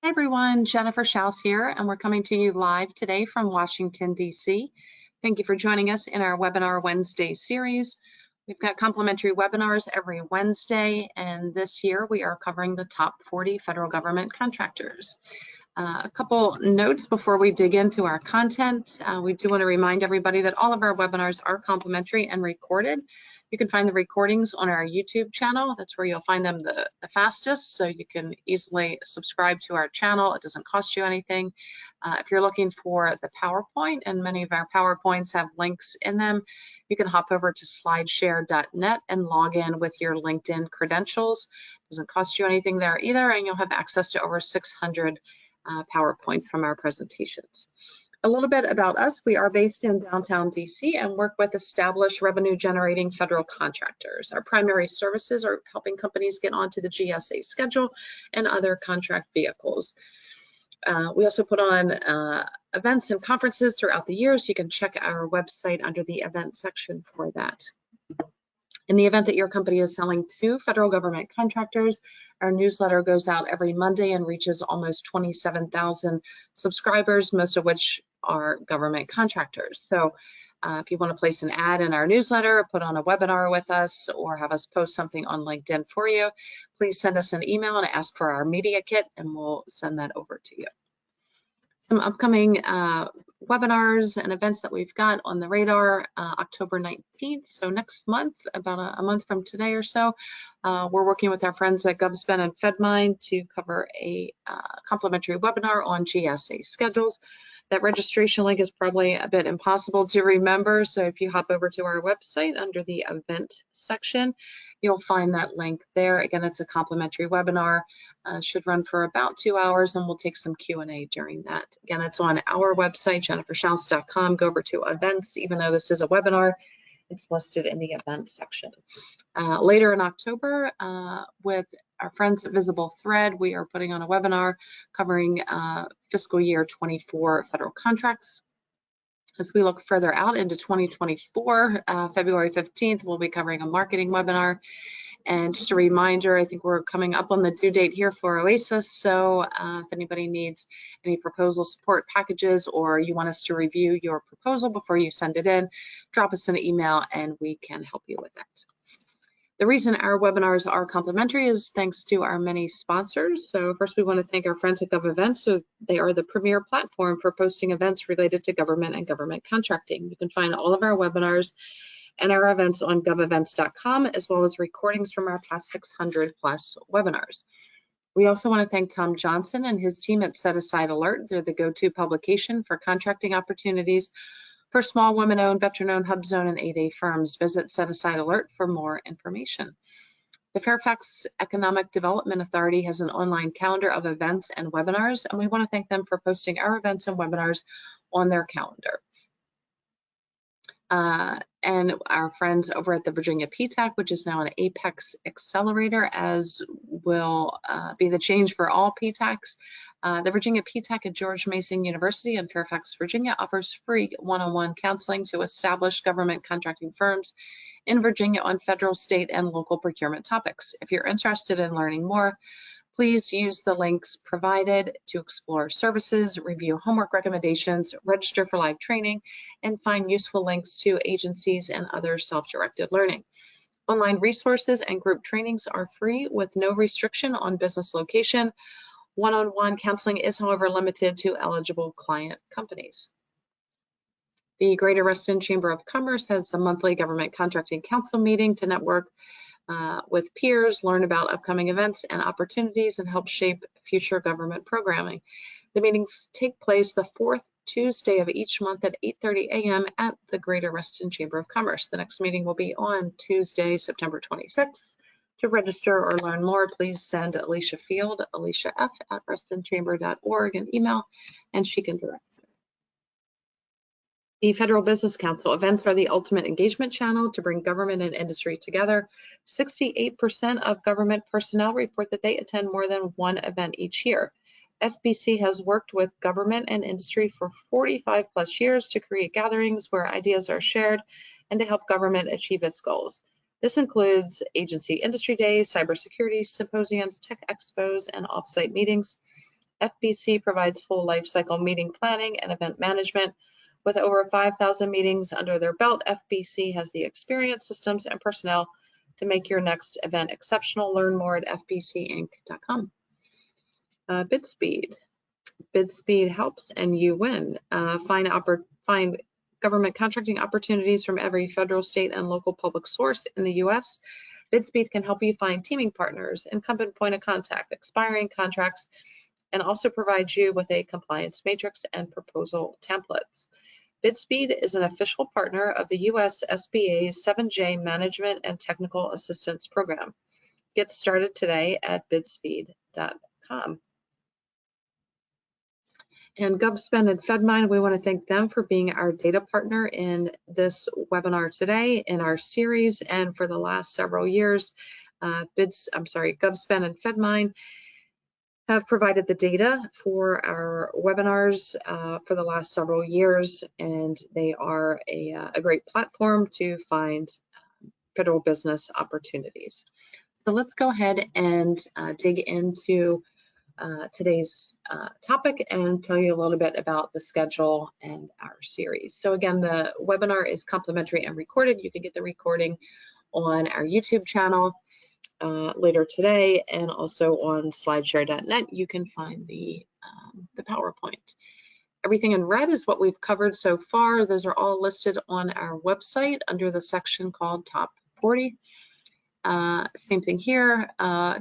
Hey everyone, Jennifer Schaus here, and we're coming to you live today from Washington, D.C. Thank you for joining us in our Webinar Wednesday series. We've got complimentary webinars every Wednesday, and this year we are covering the top 40 federal government contractors. A couple notes before we dig into our content. We do want to remind everybody that all of our webinars are complimentary and recorded. You can find the recordings on our YouTube channel. That's where you'll find them the fastest, so you can easily subscribe to our channel. It doesn't cost you anything. If you're looking for the PowerPoint, and many of our PowerPoints have links in them, you can hop over to slideshare.net and log in with your LinkedIn credentials. It doesn't cost you anything there either, and you'll have access to over 600 PowerPoints from our presentations. A little bit about us. We are based in downtown DC and work with established revenue generating federal contractors. Our primary services are helping companies get onto the GSA schedule and other contract vehicles. We also put on events and conferences throughout the year, so you can check our website under the event section for that. In the event that your company is selling to federal government contractors, our newsletter goes out every Monday and reaches almost 27,000 subscribers, most of which are government contractors. So if you want to place an ad in our newsletter, put on a webinar with us, or have us post something on LinkedIn for you, please send us an email and ask for our media kit, and we'll send that over to you. Some upcoming webinars and events that we've got on the radar. October 19th, so next month, about a month from today or so, we're working with our friends at GovSpend and FedMind to cover a complimentary webinar on GSA schedules. That registration link is probably a bit impossible to remember, so if you hop over to our website under the event section, you'll find that link there. Again, it's a complimentary webinar. Should run for about 2 hours, and we'll take some Q&A during that. Again, it's on our website, jenniferschaus.com. Go over to events. Even though this is a webinar, it's listed in the event section. Later in October, with our friends at Visible Thread, we are putting on a webinar covering fiscal year 24 federal contracts. As we look further out into 2024, February 15th, we'll be covering a marketing webinar. And just a reminder, I think we're coming up on the due date here for OASIS, so if anybody needs any proposal support packages, or you want us to review your proposal before you send it in, drop us an email and we can help you with that. The reason our webinars are complimentary is thanks to our many sponsors. So first, we want to thank our friends at GovEvents. So they are the premier platform for posting events related to government and government contracting. You can find all of our webinars and our events on govevents.com, as well as recordings from our past 600 plus webinars. We also want to thank Tom Johnson and his team at Set Aside Alert. They're the go-to publication for contracting opportunities for small women-owned, veteran-owned, HUB-zone, and 8A firms. Visit Set Aside Alert for more information. The Fairfax Economic Development Authority has an online calendar of events and webinars, and we want to thank them for posting our events and webinars on their calendar. And our friends over at the Virginia PTAC, which is now an Apex Accelerator, as will be the change for all PTACs. The Virginia PTAC at George Mason University in Fairfax, Virginia offers free one-on-one counseling to established government contracting firms in Virginia on federal, state, and local procurement topics. If you're interested in learning more, please use the links provided to explore services, review homework recommendations, register for live training, and find useful links to agencies and other self-directed learning. Online resources and group trainings are free with no restriction on business location. One-on-one counseling is, however, limited to eligible client companies. The Greater Reston Chamber of Commerce has a monthly Government Contracting Council meeting to network with peers, learn about upcoming events and opportunities, and help shape future government programming. The meetings take place the fourth Tuesday of each month at 8:30 a.m. at the Greater Reston Chamber of Commerce. The next meeting will be on Tuesday, September 26th. To register or learn more, please send Alicia Field, aliciaf@restonchamber.org, an email, and she can direct you. The Federal Business Council events are the ultimate engagement channel to bring government and industry together. 68% of government personnel report that they attend more than one event each year. FBC has worked with government and industry for 45 plus years to create gatherings where ideas are shared and to help government achieve its goals. This includes agency industry days, cybersecurity symposiums, tech expos, and offsite meetings. FBC provides full lifecycle meeting planning and event management. With over 5,000 meetings under their belt, FBC has the experience, systems, and personnel to make your next event exceptional. Learn more at fbcinc.com. BidSpeed. BidSpeed helps and you win. Find government contracting opportunities from every federal, state, and local public source in the U.S. BidSpeed can help you find teaming partners, incumbent point of contact, expiring contracts, and also provide you with a compliance matrix and proposal templates. BidSpeed is an official partner of the US SBA's 7J Management and Technical Assistance Program. Get started today at bidspeed.com. And GovSpend and FedMine, we want to thank them for being our data partner in this webinar today in our series, and for the last several years, GovSpend and FedMine have provided the data for our webinars for the last several years, and they are a great platform to find federal business opportunities. So let's go ahead and dig into today's topic and tell you a little bit about the schedule and our series. So again, the webinar is complimentary and recorded. You can get the recording on our YouTube channel later today, and also on slideshare.net you can find the PowerPoint. Everything in red is what we've covered so far. Those are all listed on our website under the section called Top 40. Same thing here.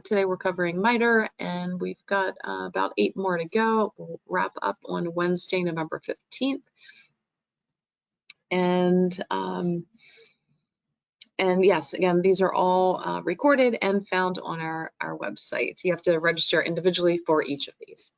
Today we're covering Mitre, and we've got about 8 more to go. We'll wrap up on Wednesday, November 15th. And yes, again, these are all recorded and found on our website. You have to register individually for each of these.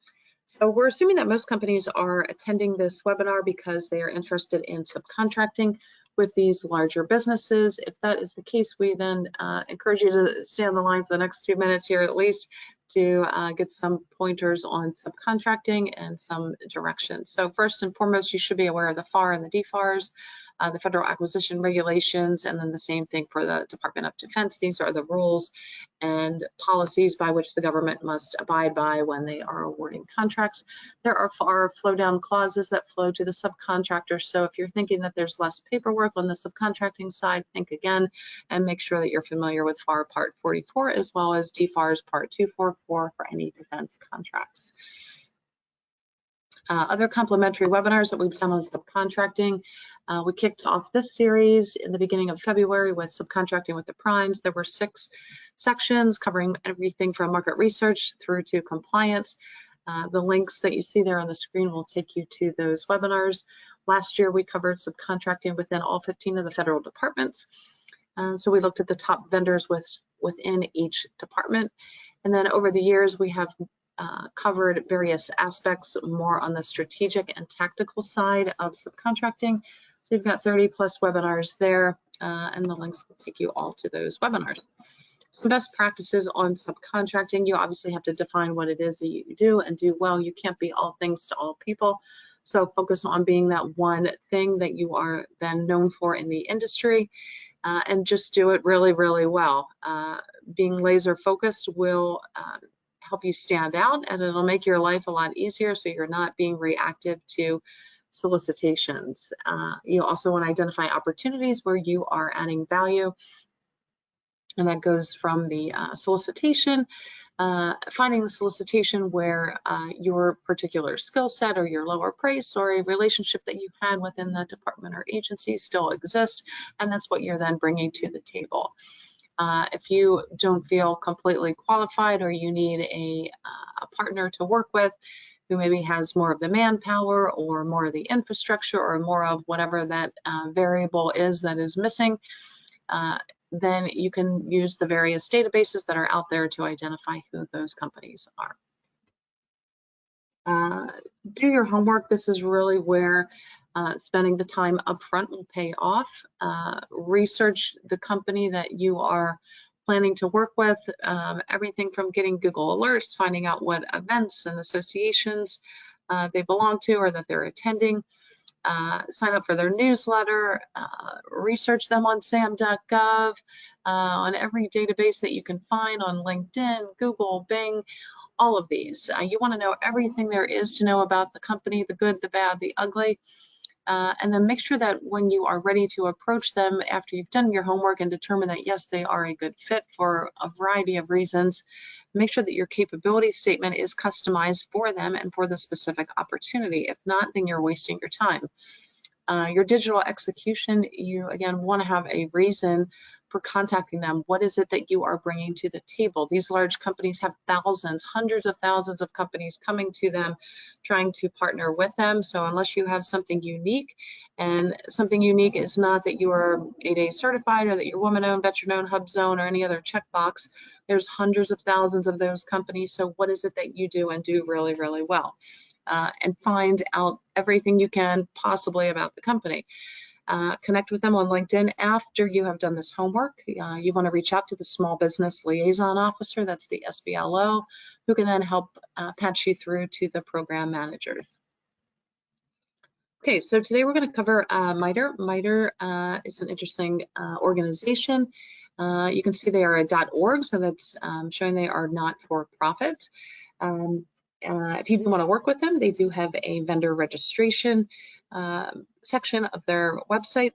So we're assuming that most companies are attending this webinar because they are interested in subcontracting with these larger businesses. If that is the case, we then encourage you to stay on the line for the next 2 minutes here at least to get some pointers on subcontracting and some directions. So first and foremost, you should be aware of the FAR and the DFARs, the Federal Acquisition Regulations, and then the same thing for the Department of Defense. These are the rules and policies by which the government must abide by when they are awarding contracts. There are FAR flow-down clauses that flow to the subcontractor. So if you're thinking that there's less paperwork on the subcontracting side, think again and make sure that you're familiar with FAR Part 44 as well as DFARS Part 244 for any defense contracts. Other complimentary webinars that we've done on subcontracting. We kicked off this series in the beginning of February with subcontracting with the primes. There were 6 sections covering everything from market research through to compliance. The links that you see there on the screen will take you to those webinars. Last year, we covered subcontracting within all 15 of the federal departments. So we looked at the top vendors within each department. And then over the years, we have covered various aspects more on the strategic and tactical side of subcontracting. So you've got 30+ webinars there, and the links will take you all to those webinars. Some best practices on subcontracting: you obviously have to define what it is that you do and do well. You can't be all things to all people. So focus on being that one thing that you are then known for in the industry, and just do it really, really well. Being laser focused will help you stand out, and it'll make your life a lot easier so you're not being reactive to solicitations. You also want to identify opportunities where you are adding value, and that goes from the solicitation, finding the solicitation where your particular skill set or your lower price or a relationship that you had within the department or agency still exists, and that's what you're then bringing to the table. If you don't feel completely qualified, or you need a partner to work with who maybe has more of the manpower or more of the infrastructure or more of whatever that variable is that is missing, then you can use the various databases that are out there to identify who those companies are. Do your homework. This is really where spending the time upfront will pay off. Research the company that you are planning to work with, everything from getting Google alerts, finding out what events and associations they belong to or that they're attending, sign up for their newsletter, research them on sam.gov, on every database that you can find, on LinkedIn, Google, Bing. all of these. You want to know everything there is to know about the company, the good, the bad, the ugly. And then make sure that when you are ready to approach them after you've done your homework and determine that, yes, they are a good fit for a variety of reasons, make sure that your capability statement is customized for them and for the specific opportunity. If not, then you're wasting your time. Your digital execution, you again want to have a reason for contacting them. What is it that you are bringing to the table? These large companies have thousands, hundreds of thousands of companies coming to them, trying to partner with them. So unless you have something unique, and something unique is not that you are 8A certified or that you're woman-owned, veteran-owned, HubZone, or any other checkbox, there's hundreds of thousands of those companies. So what is it that you do and do really, really well? And find out everything you can possibly about the company. Connect with them on LinkedIn after you have done this homework. You want to reach out to the Small Business Liaison Officer, that's the SBLO, who can then help patch you through to the program managers. Okay, so today we're going to cover Mitre. Mitre is an interesting organization. You can see they are a .org, so that's showing they are not for profit. If you do want to work with them, they do have a vendor registration section of their website.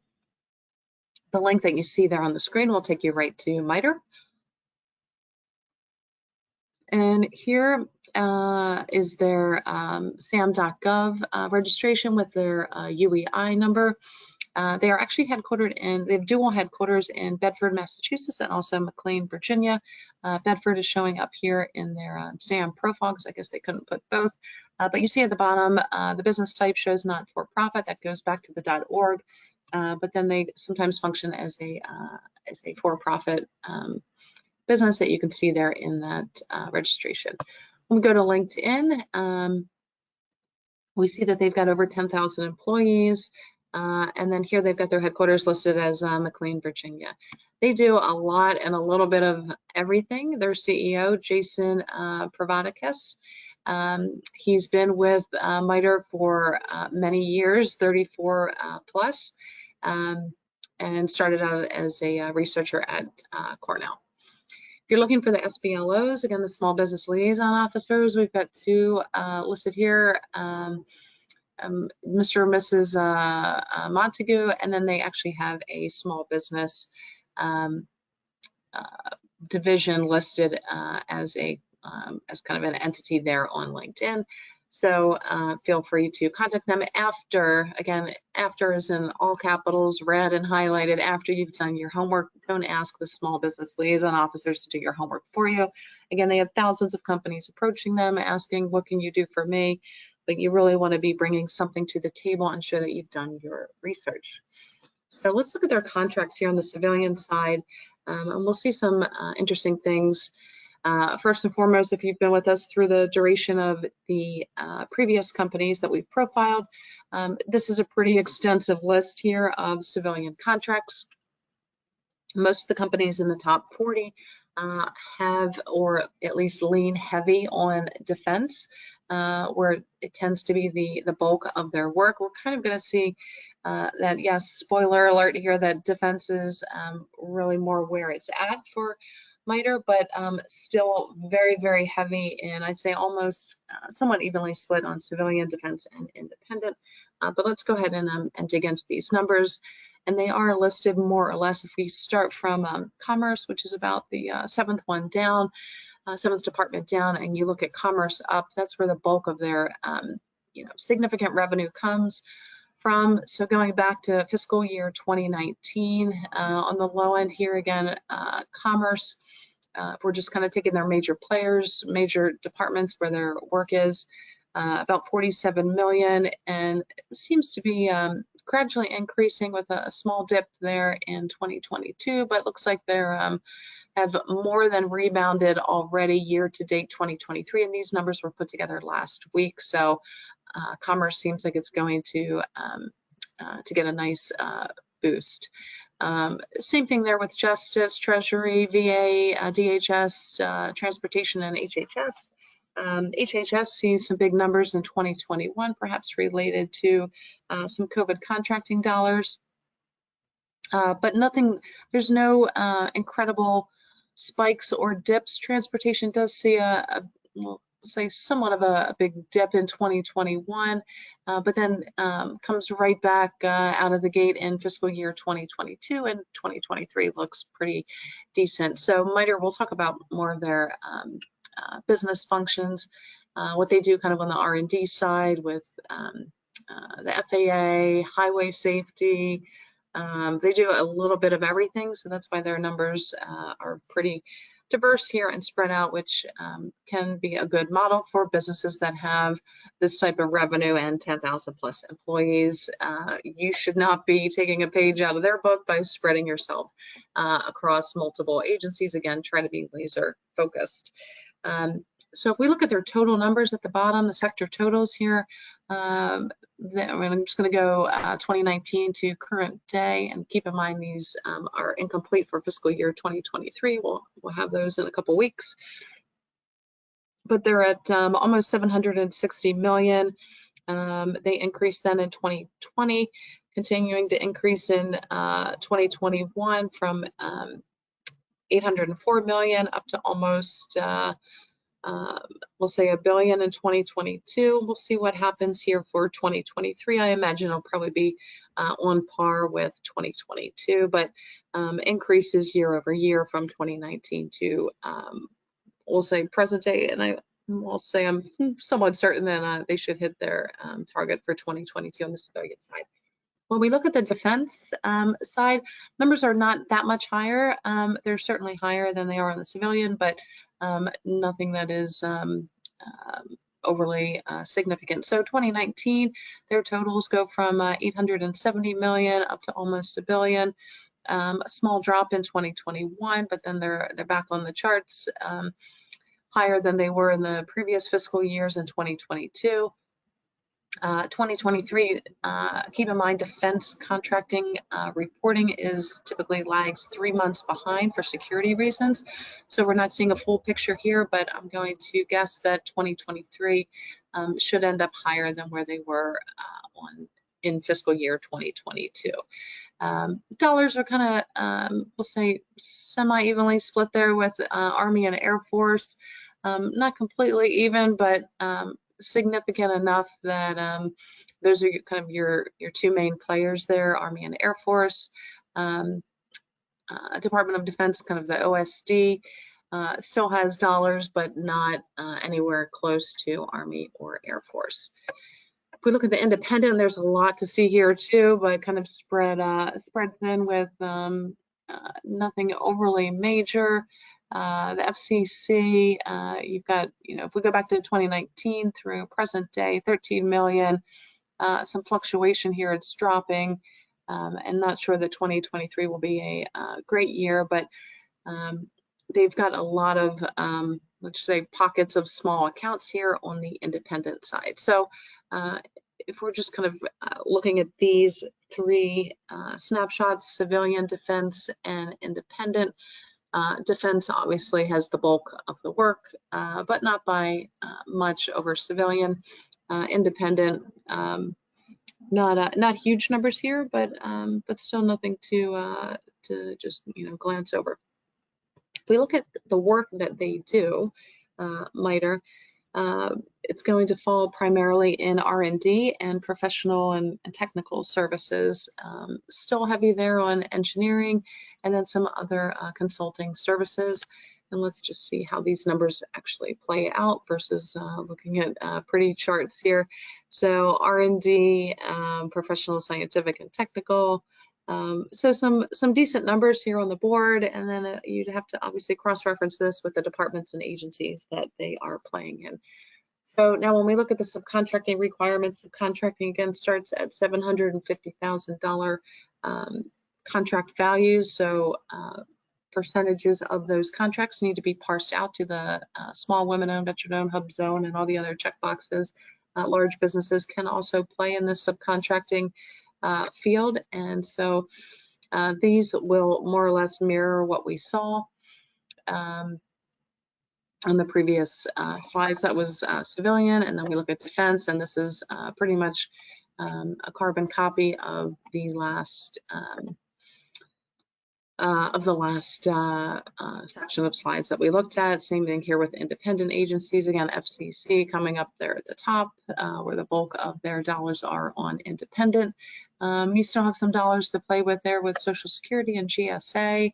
The link that you see there on the screen will take you right to Mitre. And here is their SAM.gov registration with their UEI number. They are actually headquartered in, they have dual headquarters in Bedford, Massachusetts, and also McLean, Virginia. Bedford is showing up here in their SAM profile, because I guess they couldn't put both. But you see at the bottom, the business type shows not for profit. That goes back to the .org. But then they sometimes function as a for-profit business that you can see there in that registration. When we go to LinkedIn, we see that they've got over 10,000 employees. And then here they've got their headquarters listed as McLean, Virginia. They do a lot and a little bit of everything. Their CEO, Jason Pravadakis, he's been with Mitre for many years, 34 plus, and started out as a researcher at Cornell. If you're looking for the SBLOs, again, the Small Business Liaison Officers, we've got two listed here. Mr. and Mrs. Montague, and then they actually have a small business division listed as kind of an entity there on LinkedIn. So feel free to contact them after, again, after is in all capitals, red and highlighted, after you've done your homework. Don't ask the Small Business Liaison Officers to do your homework for you. Again, they have thousands of companies approaching them, asking, what can you do for me? But you really want to be bringing something to the table and show that you've done your research. So let's look at their contracts here on the civilian side, and we'll see some interesting things. First and foremost, if you've been with us through the duration of the previous companies that we've profiled, this is a pretty extensive list here of civilian contracts. Most of the companies in the top 40 have, or at least lean heavy on defense, where it tends to be the bulk of their work. We're kind of going to see that, yes, spoiler alert here, that defense is really more where it's at for Mitre, but still very, very heavy, and I'd say almost somewhat evenly split on civilian, defense, and independent. But let's go ahead and dig into these numbers. And they are listed more or less. If we start from commerce, which is about the seventh one down, seventh department down, and you look at commerce up, that's where the bulk of their significant revenue comes from. So going back to fiscal year 2019, on the low end here again, commerce, if we're just kind of taking their major players, major departments where their work is, about 47 million, and seems to be gradually increasing with a small dip there in 2022, but looks like they're have more than rebounded already year to date 2023, and these numbers were put together last week. So commerce seems like it's going to get a nice boost. Same thing there with Justice, Treasury, VA, DHS, Transportation, and HHS. HHS sees some big numbers in 2021, perhaps related to some COVID contracting dollars, but nothing, there's no incredible spikes or dips. Transportation does see say somewhat of a big dip in 2021, but then comes right back out of the gate in fiscal year 2022, and 2023 looks pretty decent. So Mitre, we'll talk about more of their business functions, what they do kind of on the R&D side with the FAA, highway safety. They do a little bit of everything, so that's why their numbers are pretty diverse here and spread out, which can be a good model for businesses that have this type of revenue and 10,000 plus employees. You should not be taking a page out of their book by spreading yourself across multiple agencies. Again, try to be laser focused. So if we look at their total numbers at the bottom, the sector totals here, I'm just going to go 2019 to current day, and keep in mind these are incomplete for fiscal year 2023. We'll have those in a couple weeks. But they're at almost 760 million. They increased then in 2020, continuing to increase in 2021 from 804 million up to almost we'll say $1 billion in 2022. We'll see what happens here for 2023. I imagine it'll probably be on par with 2022, but increases year over year from 2019 to we'll say present day, and I will say I'm somewhat certain that they should hit their target for 2022 on the civilian side. When we look at the defense side, numbers are not that much higher. They're certainly higher than they are on the civilian, but nothing that is overly significant. So 2019, their totals go from 870 million up to almost $1 billion. A small drop in 2021, but then they're back on the charts, higher than they were in the previous fiscal years in 2022. 2023, keep in mind defense contracting reporting is typically lags 3 months behind for security reasons. So we're not seeing a full picture here, but I'm going to guess that 2023 should end up higher than where they were in fiscal year 2022. Dollars are kind of, we'll say, semi-evenly split there with Army and Air Force. Not completely even, but significant enough that those are kind of your two main players there, Army and Air Force. Department of Defense, kind of the OSD, still has dollars, but not anywhere close to Army or Air Force. If we look at the independent, there's a lot to see here too, but kind of spread thin with nothing overly major. The FCC, you've got, if we go back to 2019 through present day, 13 million, some fluctuation here, it's dropping, and not sure that 2023 will be a great year, but they've got a lot of, let's say, pockets of small accounts here on the independent side. So if we're just kind of looking at these three snapshots, civilian, defense, and independent, defense obviously has the bulk of the work, but not by much over civilian. Independent, not huge numbers here, but still nothing to just glance over. If we look at the work that they do, Mitre, it's going to fall primarily in R&D and professional and technical services. Still heavy there on engineering, and then some other consulting services. And let's just see how these numbers actually play out versus looking at pretty charts here. So R&D, professional, scientific, and technical. So some decent numbers here on the board, and then you'd have to obviously cross-reference this with the departments and agencies that they are playing in. So now when we look at the subcontracting requirements, subcontracting again starts at $750,000 contract values. So percentages of those contracts need to be parsed out to the small women-owned, veteran-owned, hub zone, and all the other checkboxes. Large businesses can also play in the subcontracting field, and so these will more or less mirror what we saw on the previous slides. That was civilian, and then we look at defense, and this is pretty much a carbon copy of the last of the last section of slides that we looked at. Same thing here with independent agencies. Again, FCC coming up there at the top, where the bulk of their dollars are on independent. You still have some dollars to play with there with Social Security and GSA,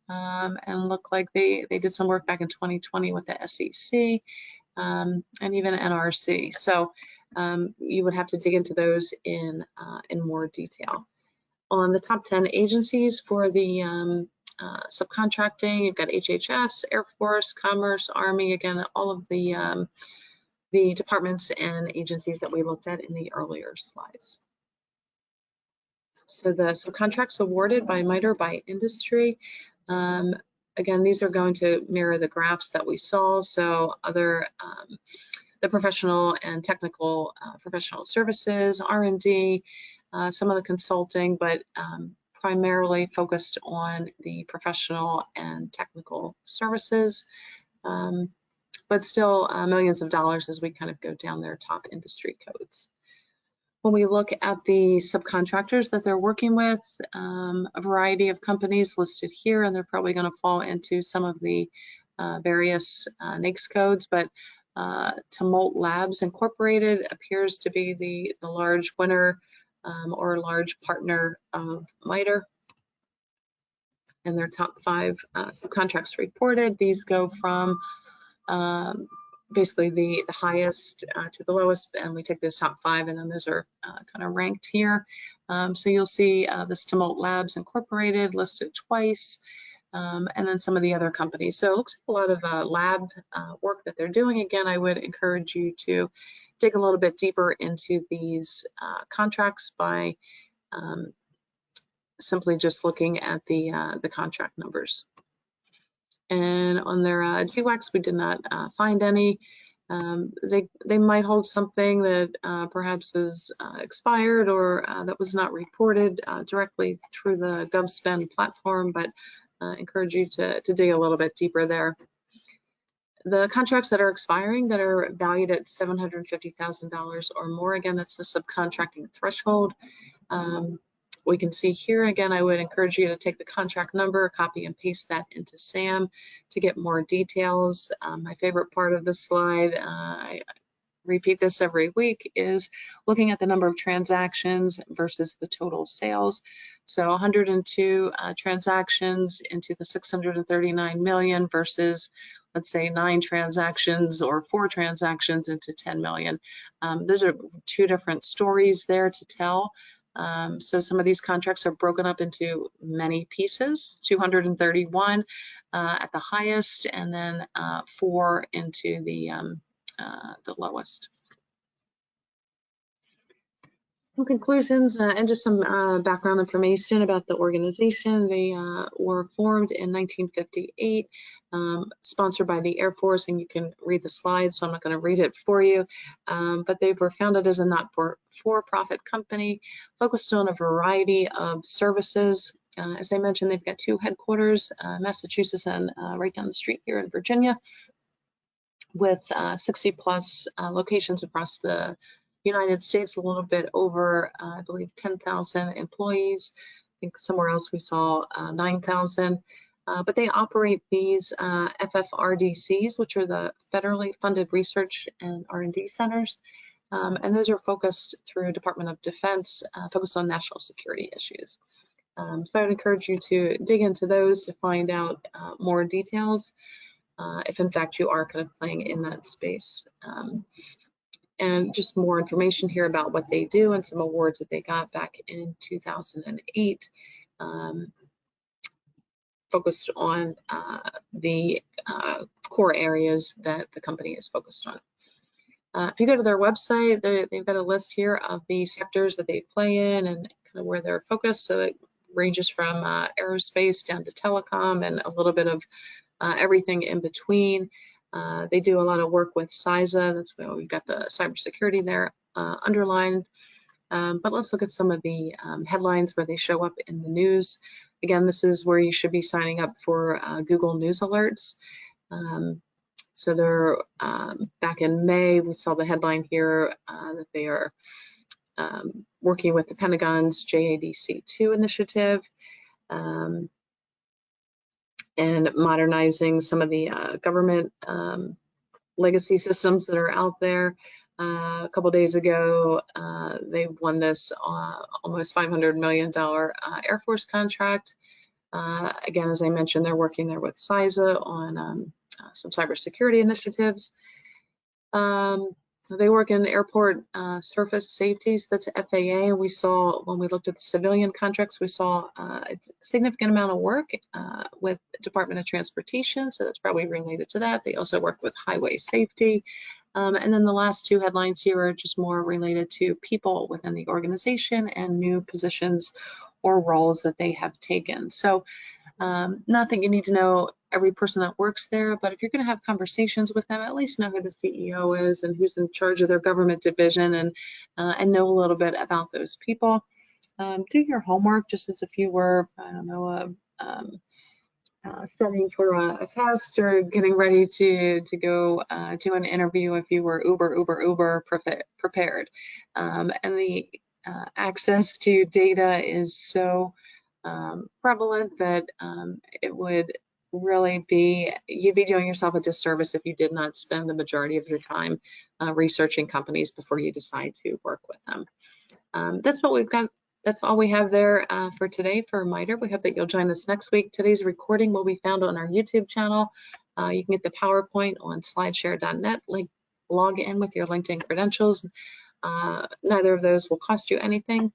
and look like they did some work back in 2020 with the SEC, and even NRC. So you would have to dig into those in more detail. On the top 10 agencies for the subcontracting, you've got HHS, Air Force, Commerce, Army, again, all of the departments and agencies that we looked at in the earlier slides. So the subcontracts awarded by Mitre by industry, again, these are going to mirror the graphs that we saw. So other, the professional and technical professional services, R&D, some of the consulting, but primarily focused on the professional and technical services, but still millions of dollars as we kind of go down their top industry codes. When we look at the subcontractors that they're working with, a variety of companies listed here, and they're probably going to fall into some of the various NAICS codes, but Tumult Labs Incorporated appears to be the large winner or large partner of Mitre. And their top 5 contracts reported. These go from basically the highest to the lowest, and we take those top 5, and then those are kind of ranked here. So you'll see this Tumult Labs Incorporated listed twice, and then some of the other companies. So it looks like a lot of lab work that they're doing. Again, I would encourage you to dig a little bit deeper into these contracts by simply just looking at the contract numbers. And on their GWACs, we did not find any. They might hold something that perhaps is expired or that was not reported directly through the GovSpend platform, but encourage you to dig a little bit deeper there. The contracts that are expiring that are valued at $750,000 or more, again, that's the subcontracting threshold. We can see here, again, I would encourage you to take the contract number, copy and paste that into SAM to get more details. My favorite part of the slide, I repeat this every week, is looking at the number of transactions versus the total sales. So 102 transactions into the 639 million versus, let's say, 9 transactions or 4 transactions into 10 million. Those are 2 different stories there to tell. So some of these contracts are broken up into many pieces, 231 at the highest, and then 4 into the lowest. In conclusions, and just some background information about the organization. They were formed in 1958, sponsored by the Air Force, and you can read the slides, so I'm not going to read it for you. But they were founded as a not-for-profit company focused on a variety of services. As I mentioned, they've got 2 headquarters, Massachusetts and right down the street here in Virginia, with 60+ locations across the United States, a little bit over, I believe, 10,000 employees. I think somewhere else we saw 9,000. But they operate these FFRDCs, which are the federally funded research and R&D centers. And those are focused through Department of Defense, focused on national security issues. So I would encourage you to dig into those to find out more details, if in fact you are kind of playing in that space. And just more information here about what they do and some awards that they got back in 2008, focused on the core areas that the company is focused on. If you go to their website, they've got a list here of the sectors that they play in and kind of where they're focused. So it ranges from aerospace down to telecom and a little bit of everything in between. They do a lot of work with CISA. That's where we've got the cybersecurity there underlined. But let's look at some of the headlines where they show up in the news. Again, this is where you should be signing up for Google News Alerts. So they're back in May, we saw the headline here that they are working with the Pentagon's JADC2 initiative. and modernizing some of the government legacy systems that are out there. A couple days ago, they won this almost $500 million Air Force contract. Again, as I mentioned, they're working there with CISA on some cybersecurity initiatives. They work in airport surface safeties, that's FAA. We saw, when we looked at the civilian contracts, we saw a significant amount of work with Department of Transportation, so that's probably related to that. They also work with highway safety. And then the last two headlines here are just more related to people within the organization and new positions or roles that they have taken. So not that you need to know every person that works there, but if you're going to have conversations with them, at least know who the CEO is and who's in charge of their government division, and know a little bit about those people. Do your homework just as if you were, I don't know, studying for a test or getting ready to go to an interview if you were uber prepared. And the access to data is so prevalent that it would really be, you'd be doing yourself a disservice if you did not spend the majority of your time researching companies before you decide to work with them. That's what we've got. That's all we have there for today for Mitre. We hope that you'll join us next week. Today's recording will be found on our YouTube channel. You can get the PowerPoint on slideshare.net. Log in with your LinkedIn credentials. Neither of those will cost you anything.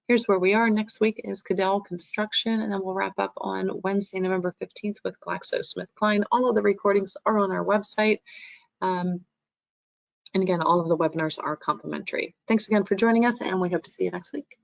Here's where we are. Next week is Cadell Construction, and then we'll wrap up on Wednesday, November 15th with GlaxoSmithKline. All of the recordings are on our website. And again, all of the webinars are complimentary. Thanks again for joining us, and we hope to see you next week.